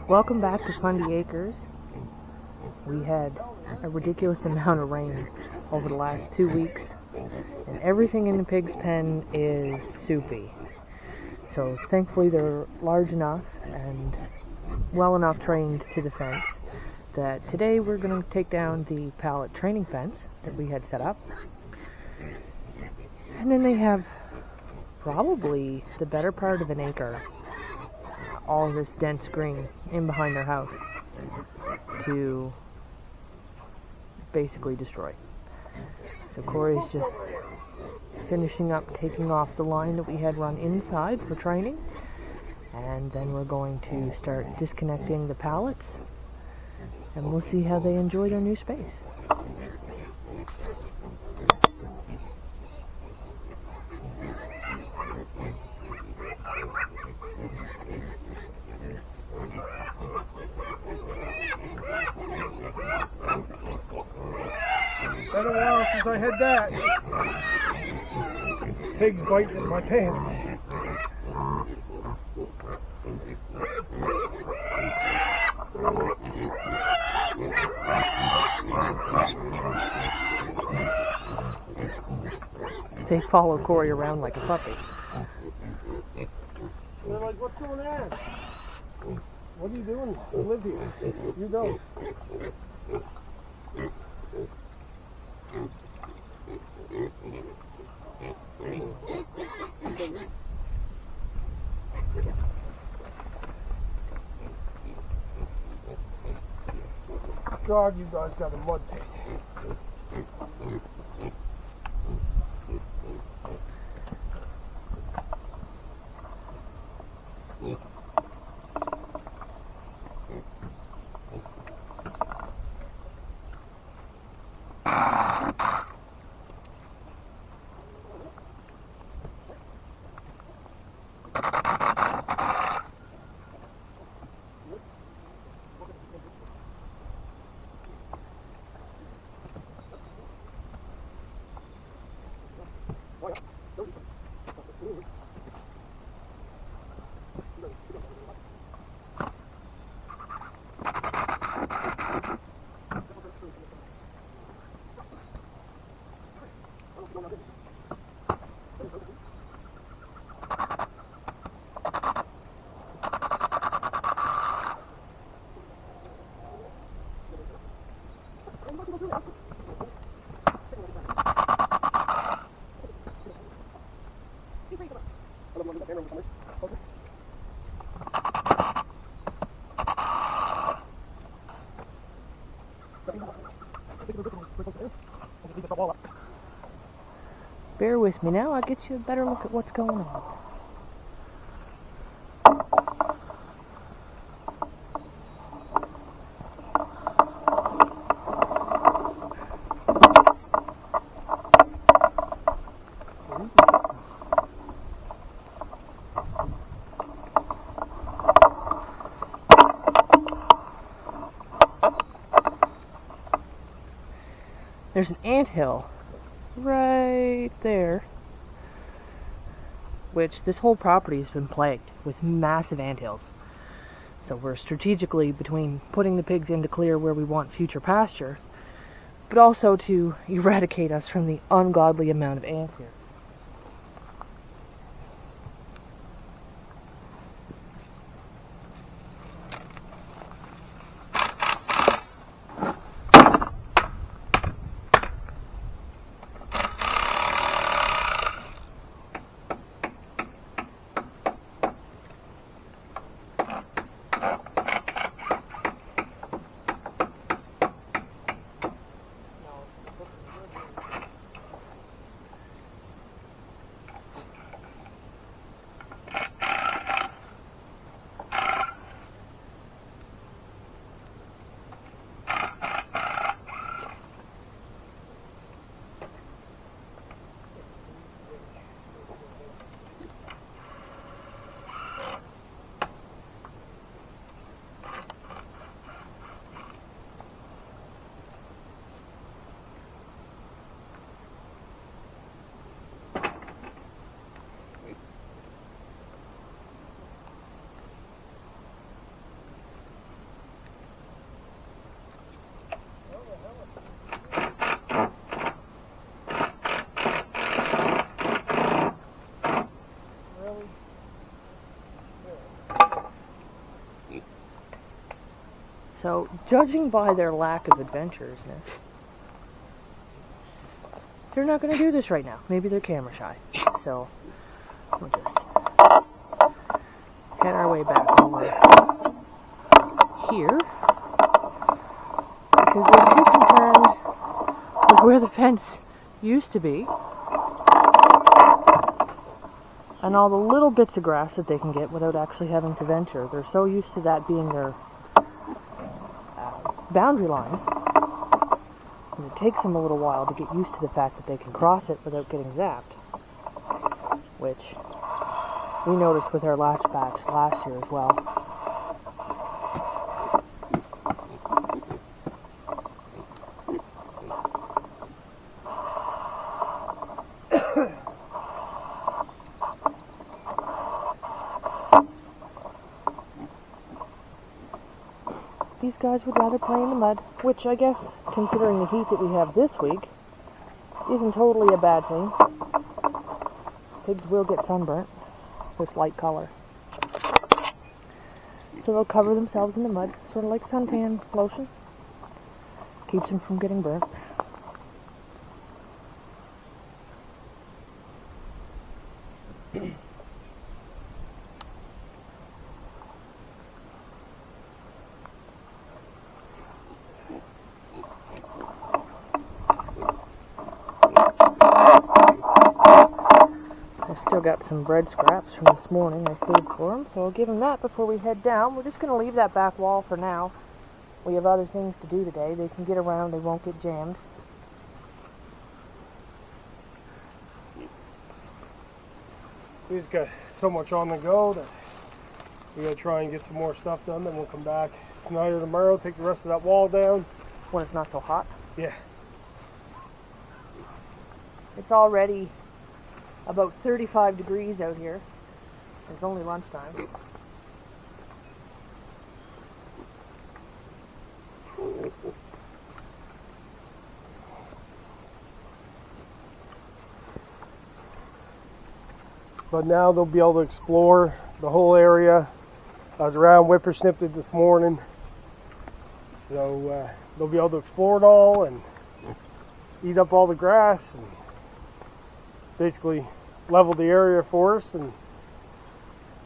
Welcome back to Fundy Acres. We had a ridiculous amount of rain over the last 2 weeks, and everything in the pig's pen is soupy. So thankfully they're large enough and well enough trained to the fence that today we're going to take down the pallet training fence that we had set up. And then they have probably the better part of an acre, all this dense green in behind their house to basically destroy. So Corey's just finishing up taking off the line that we had run inside for training, and then we're going to start disconnecting the pallets, and we'll see how they enjoy their new space. Been a while since I had that. Pig's biting in my pants. They follow Corey around like a puppy. They're like, what's going on? What are you doing? I live here. You don't. God, you guys got a mud pit. Bear with me now, I'll get you a better look at what's going on. There's an anthill right there, which this whole property has been plagued with massive anthills. So we're strategically between putting the pigs in to clear where we want future pasture, but also to eradicate us from the ungodly amount of ants here. So, judging by their lack of adventurousness, they're not going to do this right now. Maybe they're camera shy. So, we'll just head our way back over here. Because they're too concerned with where the fence used to be. And all the little bits of grass that they can get without actually having to venture. They're so used to that being their boundary line. And it takes them a little while to get used to the fact that they can cross it without getting zapped. Which we noticed with our latch patch last year as well. These guys would rather play in the mud, which I guess, considering the heat that we have this week, isn't totally a bad thing. Pigs will get sunburnt, this light color. So they'll cover themselves in the mud, sort of like suntan lotion. Keeps them from getting burnt. Still got some bread scraps from this morning I saved for them, so I'll give them that before we head down. We're just going to leave that back wall for now. We have other things to do today. They can get around, they won't get jammed. We just got so much on the go that we gotta try and get some more stuff done, then we'll come back tonight or tomorrow, take the rest of that wall down. When it's not so hot. Yeah. It's already about 35 degrees out here. It's only lunchtime. But now they'll be able to explore the whole area. I was around whippersnipped it this morning. So they'll be able to explore it all and eat up all the grass and basically level the area for us, and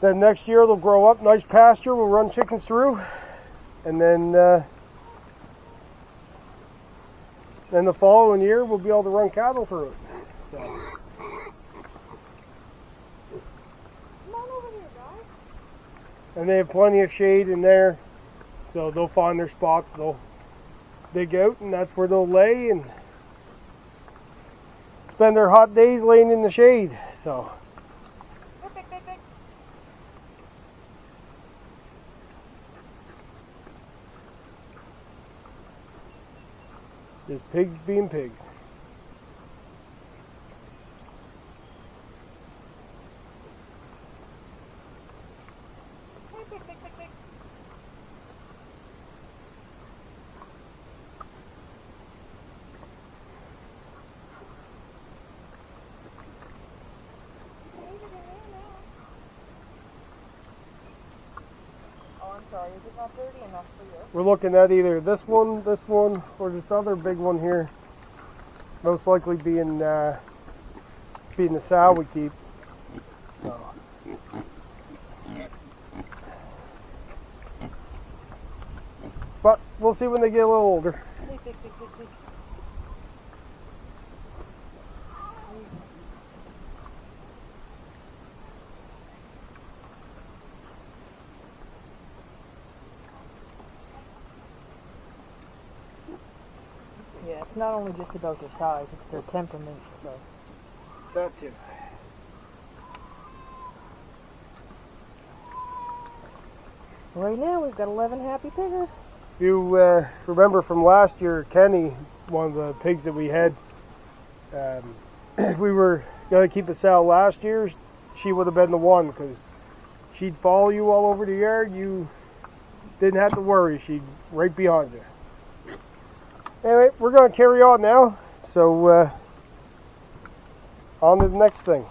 then next year they'll grow up nice pasture. We'll run chickens through, and then the following year we'll be able to run cattle through it. So. Come on over here, guys. And they have plenty of shade in there, so they'll find their spots. They'll dig out, and that's where they'll lay and spend their hot days laying in the shade. So just pigs being pigs. Sorry, is it not dirty enough for you? We're looking at either this one, or this other big one here. Most likely being the sow we keep. So. But we'll see when they get a little older. Yeah, it's not only just about their size, it's their temperament, so. That too. Right now we've got 11 happy piggers. If you remember from last year, Kenny, one of the pigs that we had, if we were going to keep a sow last year, she would have been the one, because she'd follow you all over the yard. You didn't have to worry. She'd right behind you. Anyway, we're going to carry on now, so on to the next thing.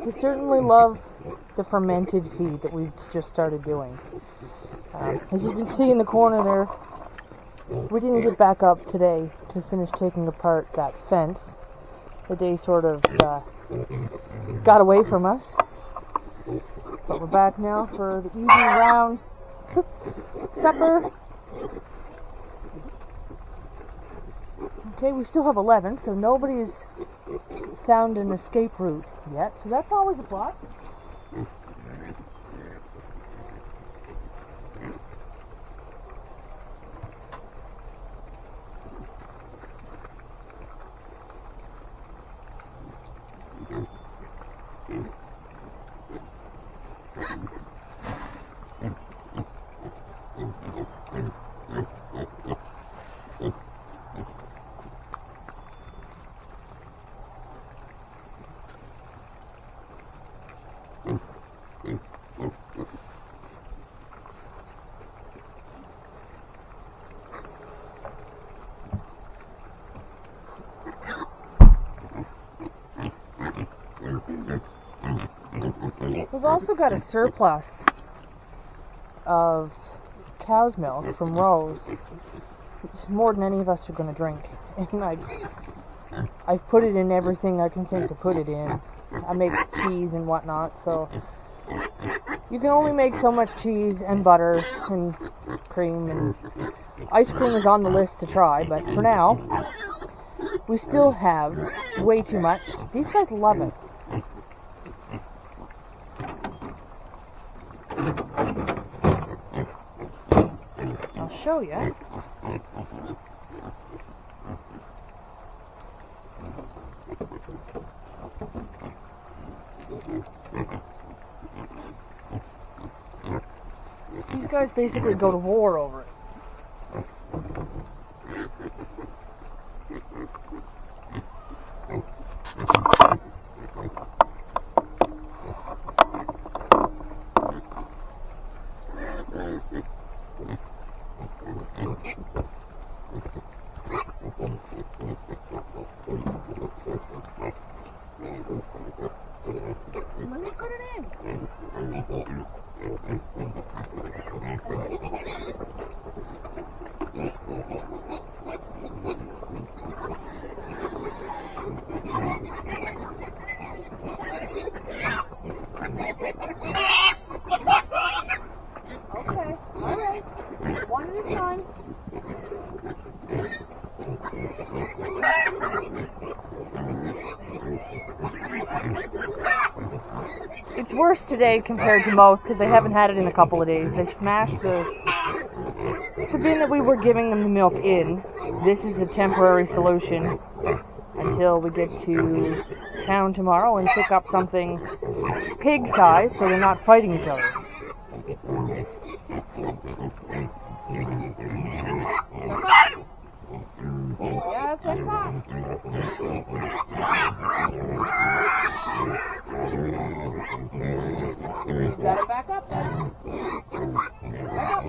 We certainly love the fermented feed that we've just started doing. As you can see in the corner there, we didn't get back up today to finish taking apart that fence. The day sort of got away from us. But we're back now for the evening round supper. Okay, we still have 11, so nobody's found an escape route yet, so that's always a plus. We've also got a surplus of cow's milk from Rose. It's more than any of us are going to drink. And I've put it in everything I can think to put it in. I make cheese and whatnot, so you can only make so much cheese and butter and cream, and ice cream is on the list to try, but for now, we still have way too much. These guys love it. I'll show you. These guys basically go to war over it. Let me put it in. Okay, alright. One at a time. It's worse today compared to most because they haven't had it in a couple of days. They smashed the bin that we were giving them the milk in. This is a temporary solution until we get to town tomorrow and pick up something pig size so they're not fighting each other. Yeah, that's fine. Got it back up then. Back up.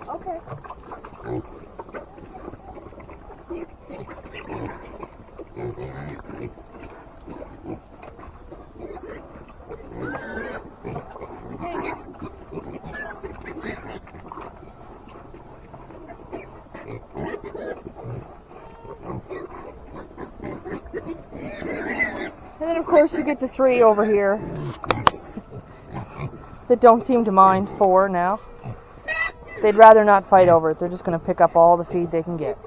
Okay. And then of course you get the 3 over here that don't seem to mind 4 now. they'd rather not fight over it. They're just going to pick up all the feed they can get.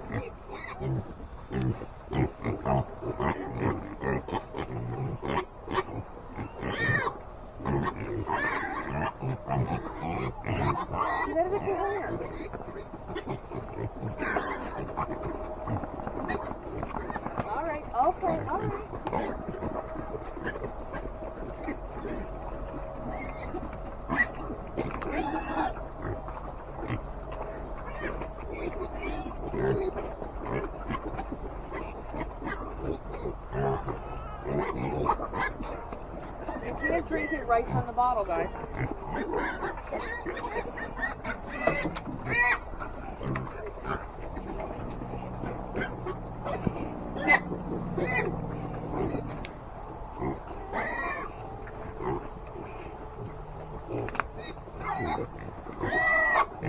Alright, okay, alright. You can't drink it right from the bottle, guys.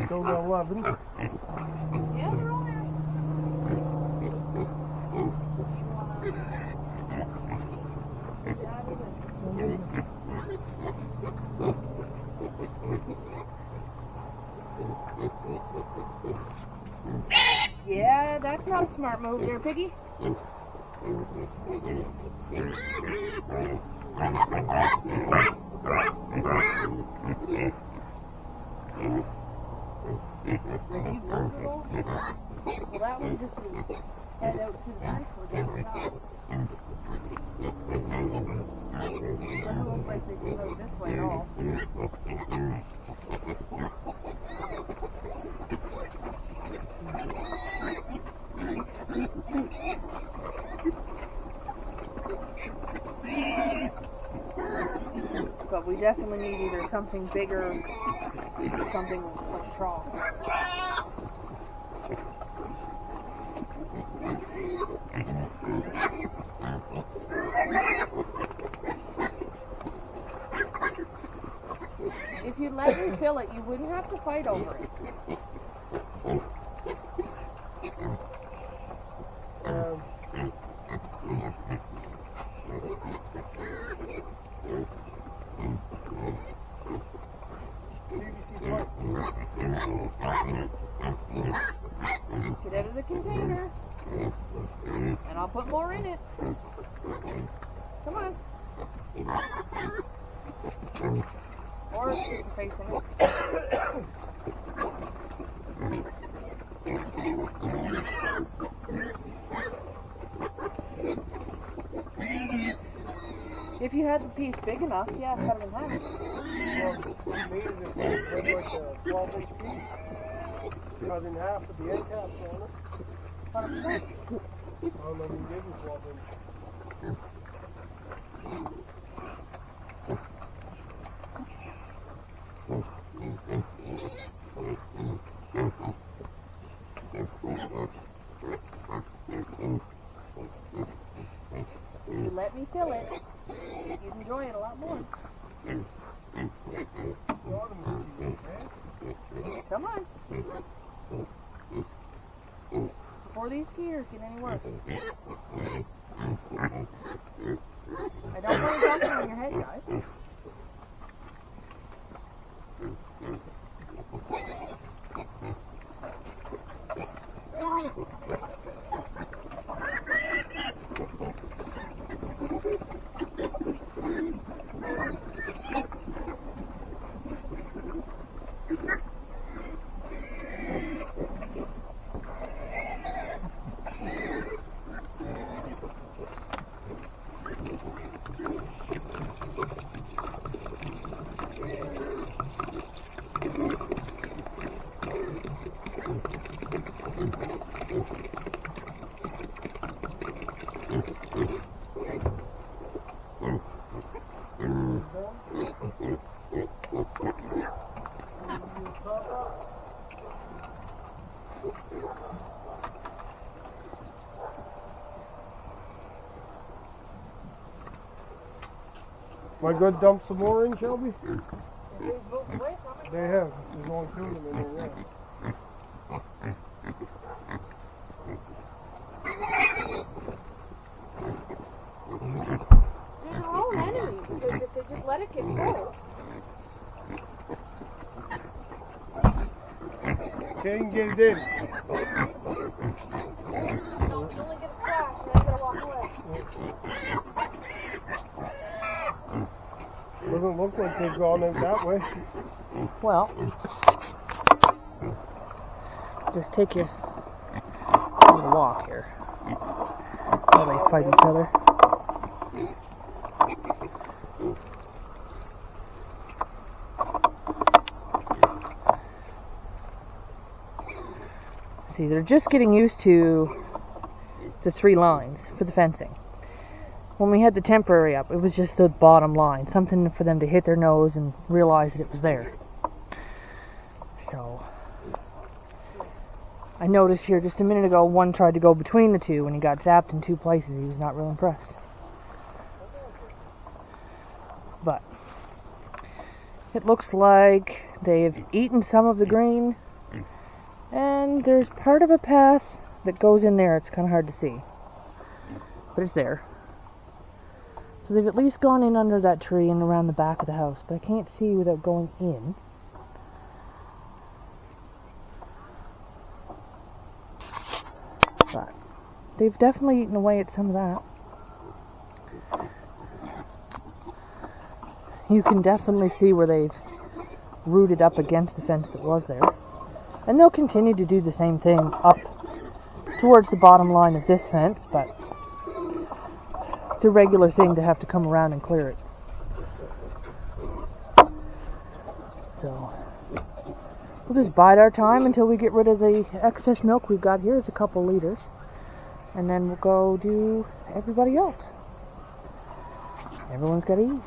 Still got 11. Yeah, they're all right. Yeah, that's not a smart move there, Piggy. Well, that one just was head out to the back or down the top. Doesn't look like they came out this way at all. But we definitely need either something bigger or something like straw. If you let me fill it, you wouldn't have to fight over it. Get out of the container. And I'll put more in it. Come on. Or stick your face in it. If you had the piece big enough, yeah, cut it in half. Well, what's made is if they put like a 12-inch piece, cut in half with the end caps on it. 100%. Well, then we give them 12 inch. If you let me fill it, you'd enjoy it a lot more. Come on. Before these skeeters get any worse. I don't want to dump it on your head, guys. Am I good to dump some more in, Shelby? They have. There's only 2 of them in there now. They're our own enemy because if they just let it get full. Chain get it in. No, you only get a splash and then you gotta walk away. Doesn't look like they've gone out that way. Well, just take you a little walk here while they fight each other. See, they're just getting used to the 3 lines for the fencing. When we had the temporary up, it was just the bottom line, something for them to hit their nose and realize that it was there. So, I noticed here just a minute ago, one tried to go between the 2 and he got zapped in 2 places. He was not real impressed. But, it looks like they've eaten some of the green, and there's part of a path that goes in there. It's kind of hard to see, but it's there. So they've at least gone in under that tree and around the back of the house, but I can't see without going in. But they've definitely eaten away at some of that. You can definitely see where they've rooted up against the fence that was there. And they'll continue to do the same thing up towards the bottom line of this fence, but it's a regular thing to have to come around and clear it. So, we'll just bide our time until we get rid of the excess milk we've got here. It's a couple liters. And then we'll go do everybody else. Everyone's got to eat.